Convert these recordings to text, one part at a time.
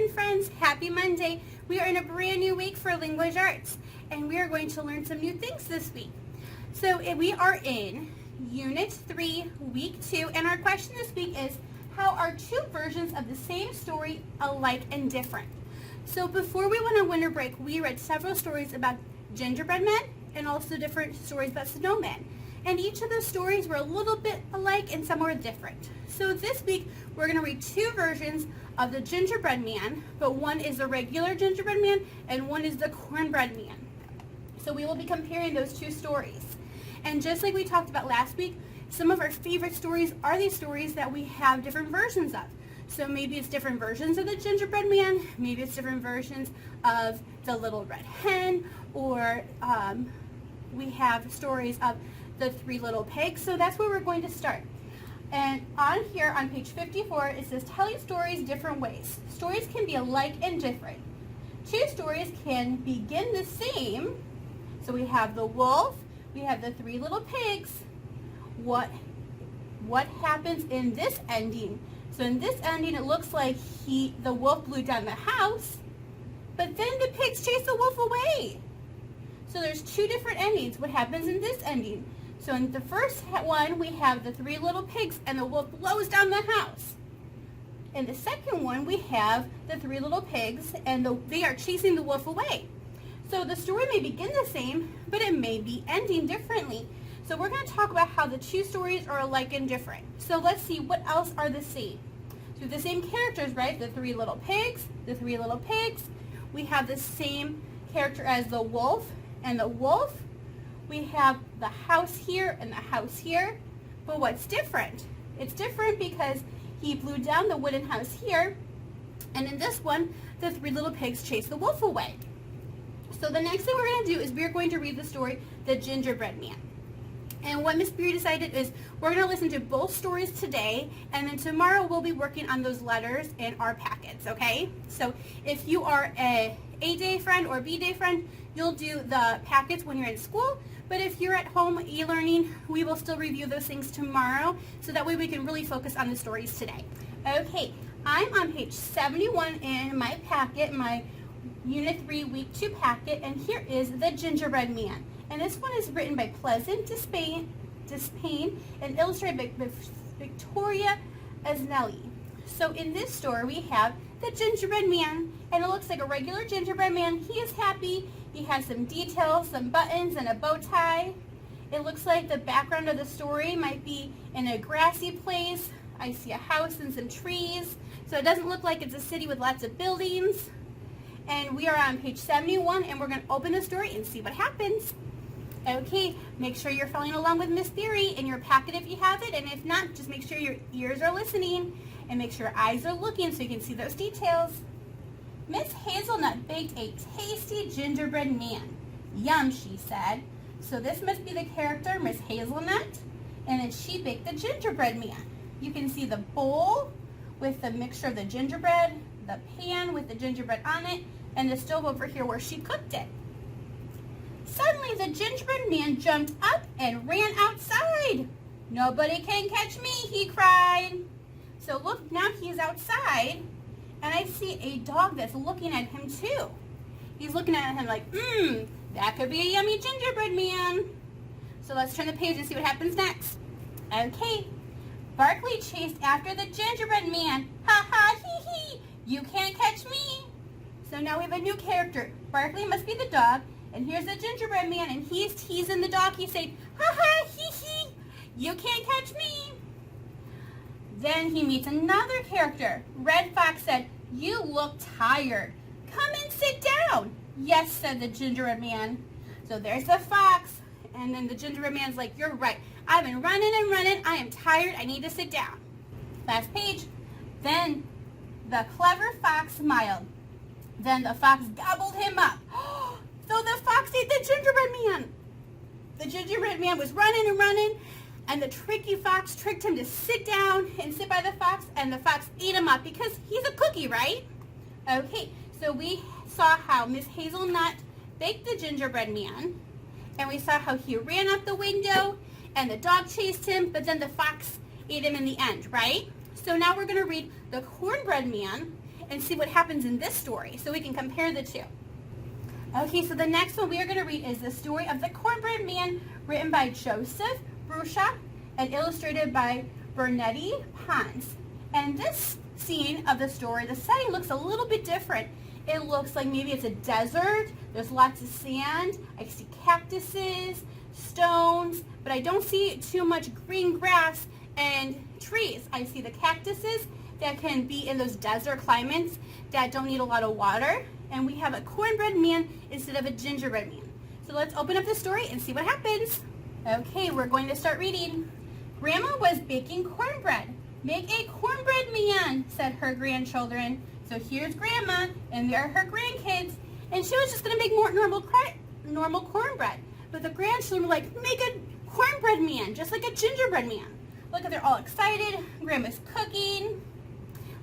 children friends, happy Monday. We are in a brand new week for language arts, and we are going to learn some new things this week. So we are in Unit 3, Week 2, and our question this week is, how are two versions of the same story alike and different? So before we went on winter break, we read several stories about Gingerbread Man and also different stories about snowmen. And each of those stories were a little bit alike and some were different. So this week, we're going to read two versions of the Gingerbread Man, but one is the regular Gingerbread Man and one is the Cornbread Man. So we will be comparing those two stories. And just like we talked about last week, some of our favorite stories are these stories that we have different versions of. So maybe it's different versions of the Gingerbread Man, maybe it's different versions of the Little Red Hen, or we have stories of the Three Little Pigs. So that's where we're going to start. And on here on page 54, it says telling stories different ways. Stories can be alike and different. Two stories can begin the same. So we have the wolf, we have the Three Little Pigs. What happens in this ending? So in this ending, it looks like the wolf blew down the house, but then the pigs chase the wolf away. So there's two different endings. What happens in this ending? So in the first one, we have the Three Little Pigs and the wolf blows down the house. In the second one, we have the Three Little Pigs and they are chasing the wolf away. So the story may begin the same, but it may be ending differently. So we're going to talk about how the two stories are alike and different. So let's see what else are the same. So the same characters, right? The Three Little Pigs, the Three Little Pigs. We have the same character as the wolf and the wolf. We have the house here and the house here. But what's different? It's different because he blew down the wooden house here. And in this one, the Three Little Pigs chase the wolf away. So the next thing we're going to do is we're going to read the story, The Gingerbread Man. And what Miss Beery decided is we're going to listen to both stories today, and then tomorrow we'll be working on those letters in our packets, okay? So if you are a A-Day friend or B-Day friend, you'll do the packets when you're in school. But if you're at home e-learning, we will still review those things tomorrow, so that way we can really focus on the stories today. Okay, I'm on page 71 in my packet, my Unit 3, Week 2 packet, and here is The Gingerbread Man. And this one is written by Pleasant Despain and illustrated by Victoria Aznelli. So in this story, we have the Gingerbread Man, and it looks like a regular gingerbread man. He is happy. He has some details, some buttons, and a bow tie. It looks like the background of the story might be in a grassy place. I see a house and some trees. So it doesn't look like it's a city with lots of buildings. And we are on page 71, and we're going to open the story and see what happens. Okay, make sure you're following along with Miss Beery in your packet if you have it, and if not, just make sure your ears are listening and make sure your eyes are looking so you can see those details. Miss Hazelnut baked a tasty gingerbread man. Yum, she said. So this must be the character, Miss Hazelnut, and then she baked the gingerbread man. You can see the bowl with the mixture of the gingerbread, the pan with the gingerbread on it, and the stove over here where she cooked it. Suddenly, the gingerbread man jumped up and ran outside. "Nobody can catch me," he cried. So look, now he's outside, and I see a dog that's looking at him too. He's looking at him like, that could be a yummy gingerbread man. So let's turn the page and see what happens next. Okay, Barkley chased after the gingerbread man. "Ha ha, hee hee, you can't catch me." So now we have a new character. Barkley must be the dog. And here's the gingerbread man, and he's teasing the dog. He's saying, "Ha ha, hee hee, you can't catch me." Then he meets another character. Red Fox said, "You look tired. Come and sit down." "Yes," said the gingerbread man. So there's the fox, and then the gingerbread man's like, "You're right. I've been running and running. I am tired. I need to sit down." Last page. Then the clever fox smiled. Then the fox gobbled him up. So the fox ate the gingerbread man. The gingerbread man was running and running, and the tricky fox tricked him to sit down and sit by the fox, and the fox ate him up because he's a cookie, right? Okay, so we saw how Miss Hazelnut baked the gingerbread man, and we saw how he ran out the window, and the dog chased him, but then the fox ate him in the end, right? So now we're going to read the Cornbread Man, and see what happens in this story so we can compare the two. Okay, so the next one we are going to read is the story of the Cornbread Man, written by Joseph Brusha and illustrated by Bernetti Pons. And this scene of the story, the setting looks a little bit different. It looks like maybe it's a desert. There's lots of sand. I see cactuses, stones, but I don't see too much green grass and trees. I see the cactuses that can be in those desert climates that don't need a lot of water. And we have a cornbread man instead of a gingerbread man. So let's open up the story and see what happens. Okay, we're going to start reading. Grandma was baking cornbread. Make a cornbread man, said her grandchildren. So here's Grandma, and we are her grandkids. And she was just going to make more normal cornbread. But the grandchildren were like, make a cornbread man, just like a gingerbread man. Look, they're all excited. Grandma's cooking.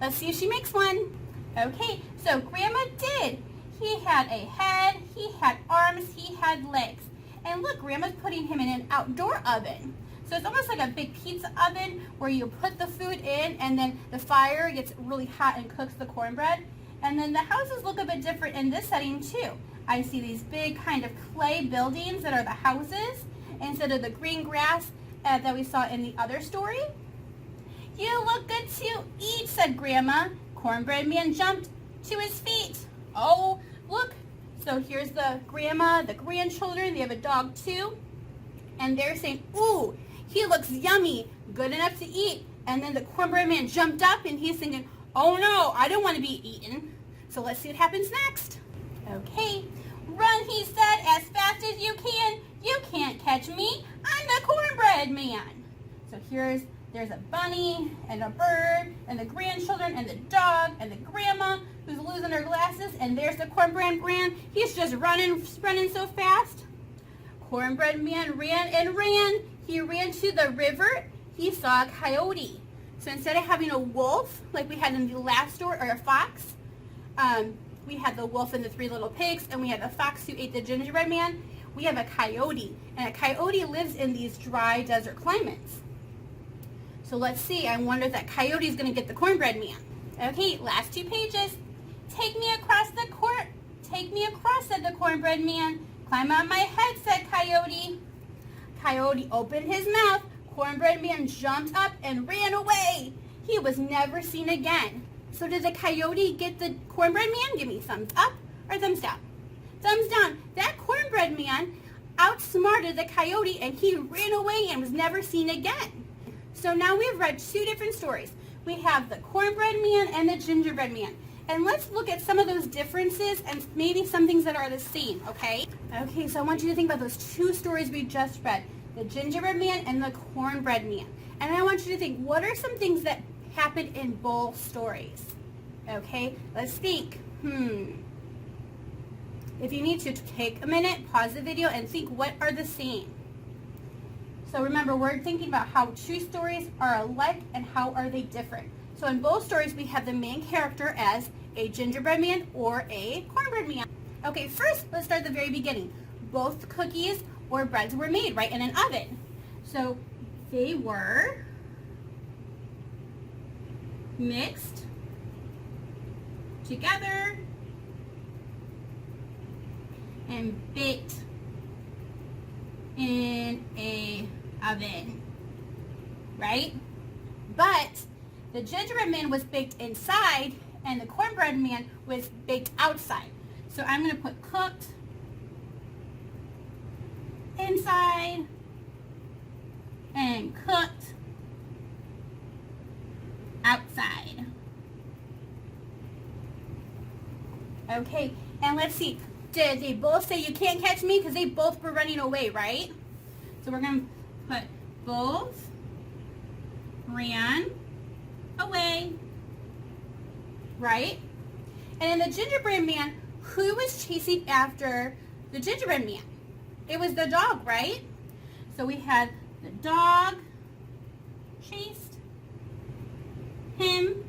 Let's see if she makes one. Okay, so Grandma did. He had a head, he had arms, he had legs. And look, Grandma's putting him in an outdoor oven. So it's almost like a big pizza oven where you put the food in and then the fire gets really hot and cooks the cornbread. And then the houses look a bit different in this setting too. I see these big kind of clay buildings that are the houses instead of the green grass that we saw in the other story. You look good to eat, said Grandma. Cornbread Man jumped to his feet. Oh, look. So here's the grandma, the grandchildren. They have a dog too. And they're saying, ooh, he looks yummy, good enough to eat. And then the Cornbread Man jumped up and he's thinking, oh no, I don't want to be eaten. So let's see what happens next. Okay, run, he said, as fast as you can. You can't catch me. I'm the Cornbread Man. So there's a bunny and a bird and the grandchildren and the dog and the grandma who's losing her glasses. And there's the Cornbread Man. He's just running so fast. Cornbread Man ran and ran. He ran to the river. He saw a coyote. So instead of having a wolf, like we had in the last story, or a fox, we had the wolf and the three little pigs, and we had the fox who ate the gingerbread man. We have a coyote, and a coyote lives in these dry desert climates. So let's see. I wonder if that coyote is going to get the cornbread man. Okay, last 2 pages. Take me across, said the cornbread man. Climb on my head, said Coyote. Coyote opened his mouth. Cornbread Man jumped up and ran away. He was never seen again. So did the coyote get the cornbread man? Give me thumbs up or thumbs down. Thumbs down. That cornbread man outsmarted the coyote and he ran away and was never seen again. So now we've read 2 different stories. We have the cornbread man and the gingerbread man. And let's look at some of those differences and maybe some things that are the same, okay? Okay, so I want you to think about those 2 stories we just read, the gingerbread man and the cornbread man. And I want you to think, what are some things that happened in both stories? Okay, let's think. If you need to, take a minute, pause the video, and think what are the same. So remember, we're thinking about how 2 stories are alike and how are they different. So in both stories, we have the main character as a gingerbread man or a cornbread man. Okay, first, let's start at the very beginning. Both cookies or breads were made, right, in an oven. So they were mixed together and baked in a oven, right? But the gingerbread man was baked inside and the cornbread man was baked outside. So I'm going to put cooked inside and cooked outside. Okay, and let's see. Did they both say you can't catch me? Because they both were running away, right? So we're going to put both ran away, right? And in the gingerbread man, who was chasing after the gingerbread man? It was the dog, right? So we had the dog chased him.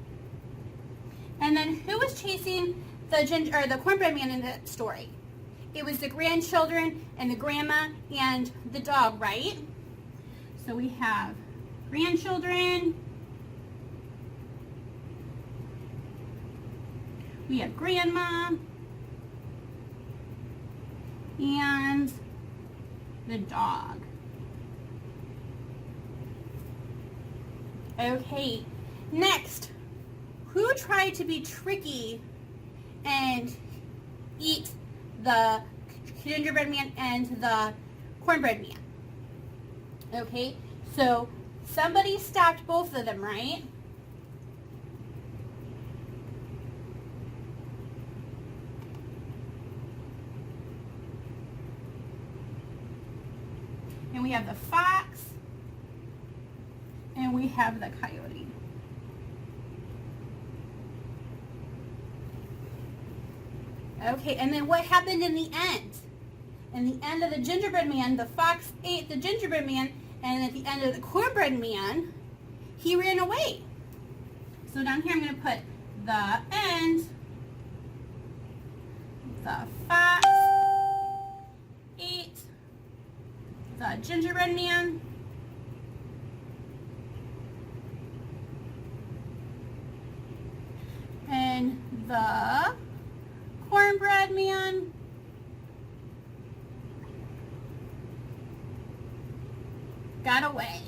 And then who was chasing the cornbread man in the story? It was the grandchildren and the grandma and the dog, right? So we have grandchildren We have Grandma and the dog. Okay, next, who tried to be tricky and eat the Gingerbread Man and the Cornbread Man? Okay, so somebody stopped both of them, right? And we have the fox, and we have the coyote. Okay, and then what happened in the end? In the end of the Gingerbread Man, the fox ate the Gingerbread Man, and at the end of the Cornbread Man, he ran away. So down here I'm going to put the end. The fox ate the Gingerbread Man. And the Cornbread Man got away.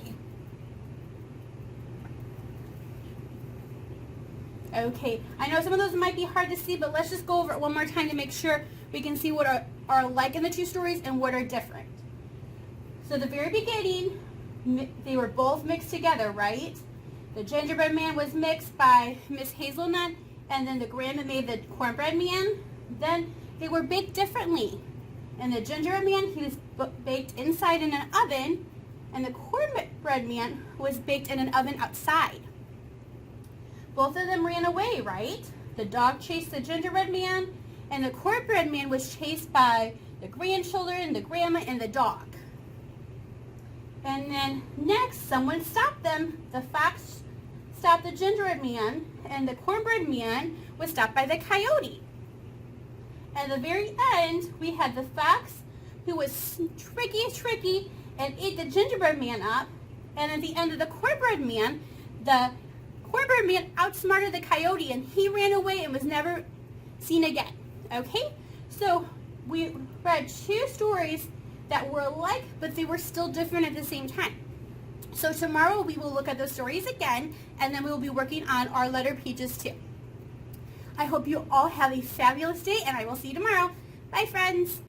Okay, I know some of those might be hard to see, but let's just go over it one more time to make sure we can see what are alike in the two stories and what are different. So at the very beginning, they were both mixed together, right? The Gingerbread Man was mixed by Miss Hazelnut, and then the grandma made the Cornbread Man. Then they were baked differently. And the Gingerbread Man, he was baked inside in an oven, and the Cornbread Man was baked in an oven outside. Both of them ran away, right? The dog chased the Gingerbread Man, and the Cornbread Man was chased by the grandchildren, the grandma, and the dog. And then next, someone stopped them. The fox stopped the Gingerbread Man, and the Cornbread Man was stopped by the coyote. At the very end, we had the fox, who was tricky, and ate the Gingerbread Man up. And at the end of the Cornbread Man, the Cornbread Man outsmarted the coyote, and he ran away and was never seen again. Okay? So we read two stories that were alike, but they were still different at the same time. So tomorrow we will look at those stories again, and then we will be working on our letter pages too. I hope you all have a fabulous day, and I will see you tomorrow. Bye, friends.